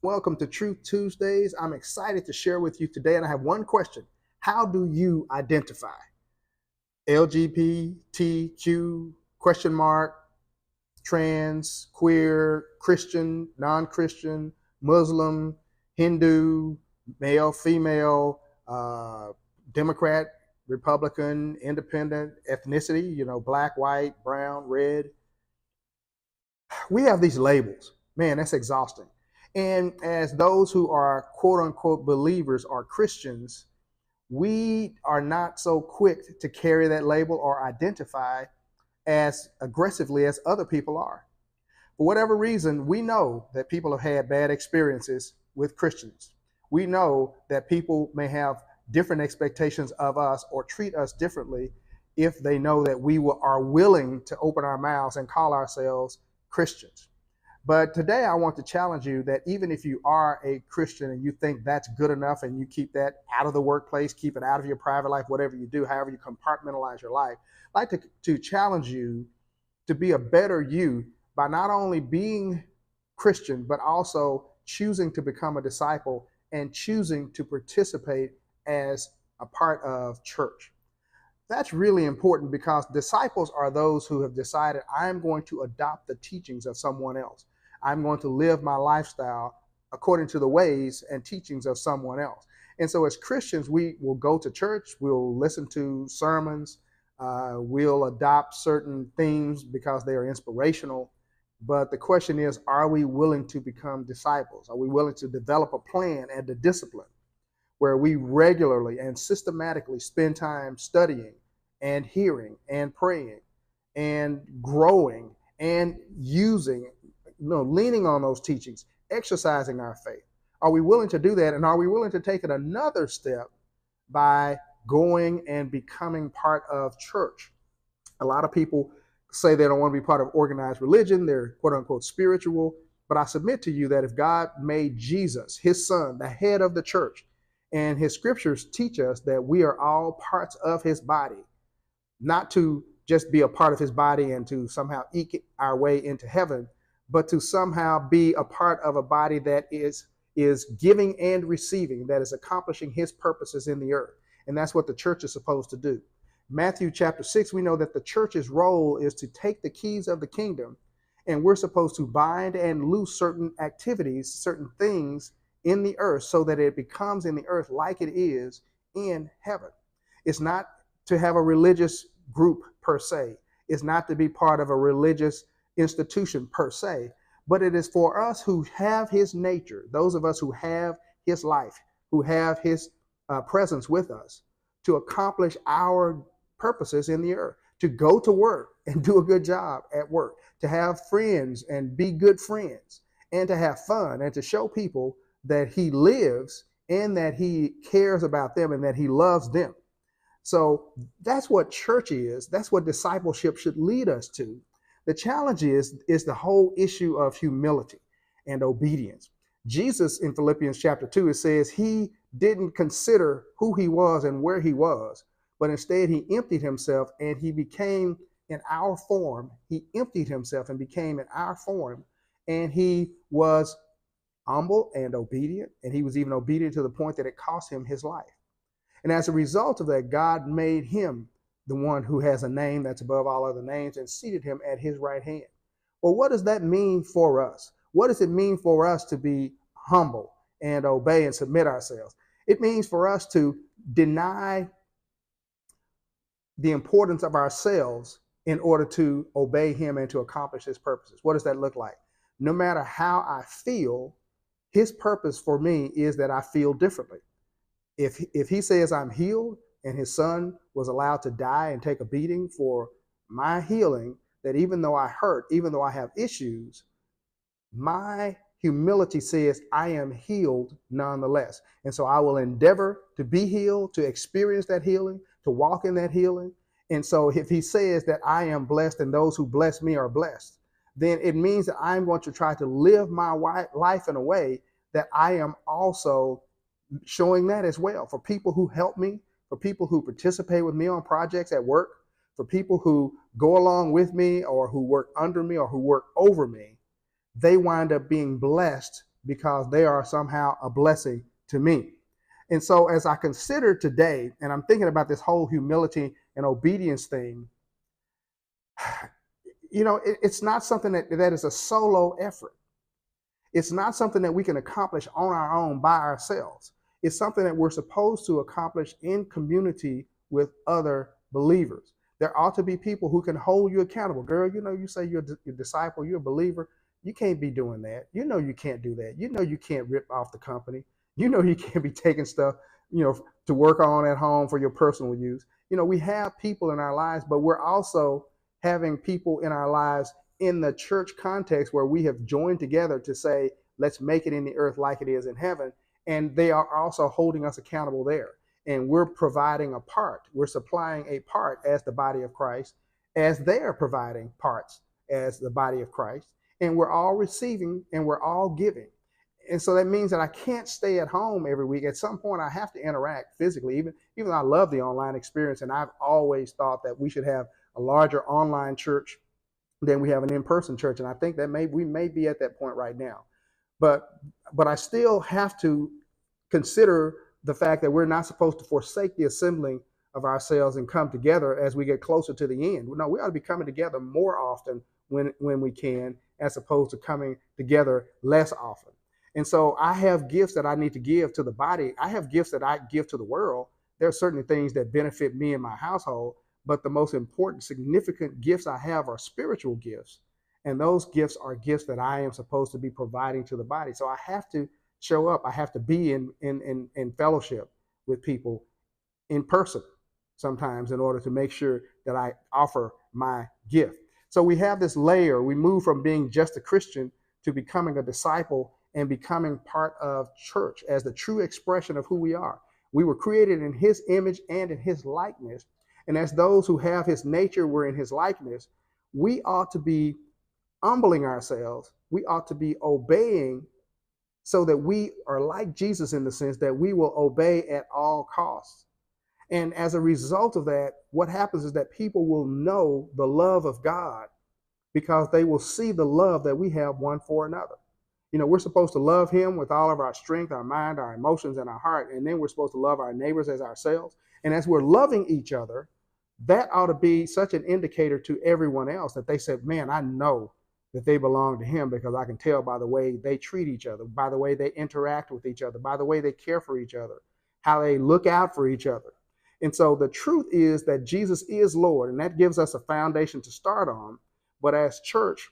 Welcome to Truth Tuesdays. I'm excited to share with you today, and I have one question. How do you identify? LGBTQ, question mark, trans, queer, Christian, non-Christian, Muslim, Hindu, male, female, Democrat, Republican, independent, ethnicity, black, white, brown, red. We have these labels. Man, that's exhausting. And as those who are quote unquote believers or Christians, we are not so quick to carry that label or identify as aggressively as other people are. For whatever reason, we know that people have had bad experiences with Christians. We know that people may have different expectations of us or treat us differently if they know that we are willing to open our mouths and call ourselves Christians. But today I want to challenge you that even if you are a Christian and you think that's good enough and you keep that out of the workplace, keep it out of your private life, whatever you do, however you compartmentalize your life, I'd like to challenge you to be a better you by not only being Christian, but also choosing to become a disciple and choosing to participate as a part of church. That's really important because disciples are those who have decided I'm going to adopt the teachings of someone else. I'm going to live my lifestyle according to the ways and teachings of someone else. And so, as Christians, we will go to church, we'll listen to sermons, we'll adopt certain themes because they are inspirational. But the question is, are we willing to become disciples? Are we willing to develop a plan and a discipline where we regularly and systematically spend time studying and hearing and praying and growing and using, leaning on those teachings, exercising our faith? Are we willing to do that? And are we willing to take it another step by going and becoming part of church? A lot of people say they don't want to be part of organized religion. They're quote unquote spiritual. But I submit to you that if God made Jesus, his son, the head of the church, and his scriptures teach us that we are all parts of his body, not to just be a part of his body and to somehow eke our way into heaven, but to somehow be a part of a body that is giving and receiving, that is accomplishing his purposes in the earth. And that's what the church is supposed to do. Matthew chapter 6, we know that the church's role is to take the keys of the kingdom, and we're supposed to bind and loose certain activities, certain things in the earth so that it becomes in the earth like it is in heaven. It's not to have a religious group per se. It's not to be part of a religious institution per se, but it is for us who have his nature, those of us who have his life, who have his presence with us, to accomplish our purposes in the earth, to go to work and do a good job at work, to have friends and be good friends, and to have fun and to show people that he lives and that he cares about them and that he loves them. So that's what church is. That's what discipleship should lead us to. The challenge is the whole issue of humility and obedience. Jesus in Philippians chapter 2, it says he didn't consider who he was and where he was, but instead he emptied himself and he became in our form. He emptied himself and became in our form, and he was humble and obedient, and he was even obedient to the point that it cost him his life. And as a result of that, God made him the one who has a name that's above all other names and seated him at his right hand. Well, what does that mean for us? What does it mean for us to be humble and obey and submit ourselves? It means for us to deny the importance of ourselves in order to obey him and to accomplish his purposes. What does that look like? No matter how I feel, his purpose for me is that I feel differently. If he says I'm healed and his son was allowed to die and take a beating for my healing, that even though I hurt, even though I have issues, my humility says I am healed nonetheless. And so I will endeavor to be healed, to experience that healing, to walk in that healing. And so if he says that I am blessed and those who bless me are blessed, then it means that I'm going to try to live my life in a way that I am also showing that as well. For people who help me, for people who participate with me on projects at work, for people who go along with me or who work under me or who work over me, they wind up being blessed because they are somehow a blessing to me. And so as I consider today, and I'm thinking about this whole humility and obedience thing, it's not something that is a solo effort. It's not something that we can accomplish on our own by ourselves. It's something that we're supposed to accomplish in community with other believers. There ought to be people who can hold you accountable. Girl, you say you're a disciple, you're a believer. You can't be doing that. You can't do that. You can't rip off the company. You can't be taking stuff, to work on at home for your personal use. We have people in our lives, but we're also having people in our lives in the church context where we have joined together to say, let's make it in the earth like it is in heaven. And they are also holding us accountable there. And we're providing a part. We're supplying a part as the body of Christ, as they are providing parts as the body of Christ. And we're all receiving and we're all giving. And so that means that I can't stay at home every week. At some point, I have to interact physically, even though I love the online experience. And I've always thought that we should have a larger online church than we have an in-person church. And I think that we may be at that point right now. But I still have to consider the fact that we're not supposed to forsake the assembling of ourselves and come together as we get closer to the end. No, we ought to be coming together more often when we can, as opposed to coming together less often. And so I have gifts that I need to give to the body. I have gifts that I give to the world. There are certainly things that benefit me and my household, but the most important, significant gifts I have are spiritual gifts. And those gifts are gifts that I am supposed to be providing to the body. So I have to show up. I have to be in fellowship with people in person sometimes in order to make sure that I offer my gift. So we have this layer. We move from being just a Christian to becoming a disciple and becoming part of church as the true expression of who we are. We were created in his image and in his likeness. And as those who have his nature were in his likeness, we ought to be humbling ourselves. We ought to be obeying so that we are like Jesus in the sense that we will obey at all costs. And as a result of that, what happens is that people will know the love of God because they will see the love that we have one for another. We're supposed to love him with all of our strength, our mind, our emotions, and our heart. And then we're supposed to love our neighbors as ourselves. And as we're loving each other, that ought to be such an indicator to everyone else that they said, man, I know that they belong to him because I can tell by the way they treat each other, by the way they interact with each other, by the way they care for each other, how they look out for each other. And so the truth is that Jesus is Lord, and that gives us a foundation to start on. But as church,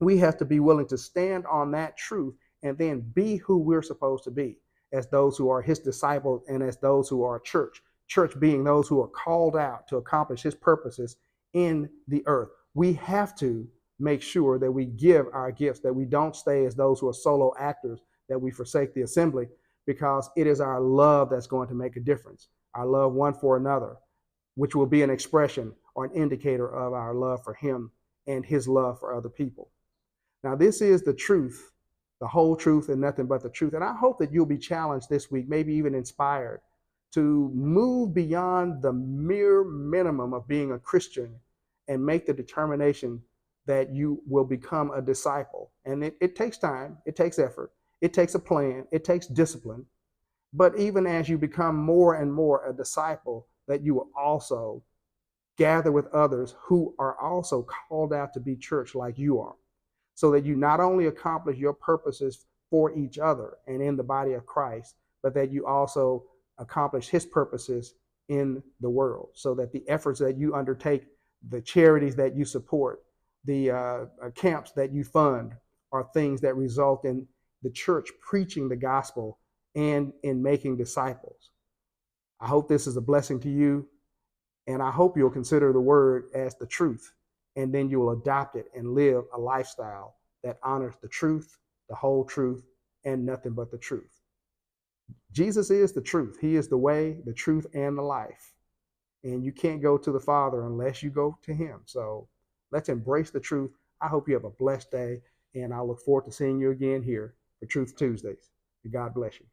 we have to be willing to stand on that truth and then be who we're supposed to be as those who are his disciples and as those who are church. Church being those who are called out to accomplish his purposes in the earth. We have to make sure that we give our gifts, that we don't stay as those who are solo actors, that we forsake the assembly, because it is our love that's going to make a difference. Our love one for another, which will be an expression or an indicator of our love for him and his love for other people. Now, this is the truth, the whole truth and nothing but the truth. And I hope that you'll be challenged this week, maybe even inspired, to move beyond the mere minimum of being a Christian and make the determination that you will become a disciple. And it takes time, it takes effort, it takes a plan, it takes discipline. But even as you become more and more a disciple, that you will also gather with others who are also called out to be church like you are, so that you not only accomplish your purposes for each other and in the body of Christ, but that you also accomplish his purposes in the world, so that the efforts that you undertake, the charities that you support, the camps that you fund are things that result in the church preaching the gospel and in making disciples. I hope this is a blessing to you, and I hope you'll consider the word as the truth, and then you will adopt it and live a lifestyle that honors the truth, the whole truth, and nothing but the truth. Jesus is the truth. He is the way, the truth, and the life. And you can't go to the Father unless you go to him. So let's embrace the truth. I hope you have a blessed day, and I look forward to seeing you again here for Truth Tuesdays. God bless you.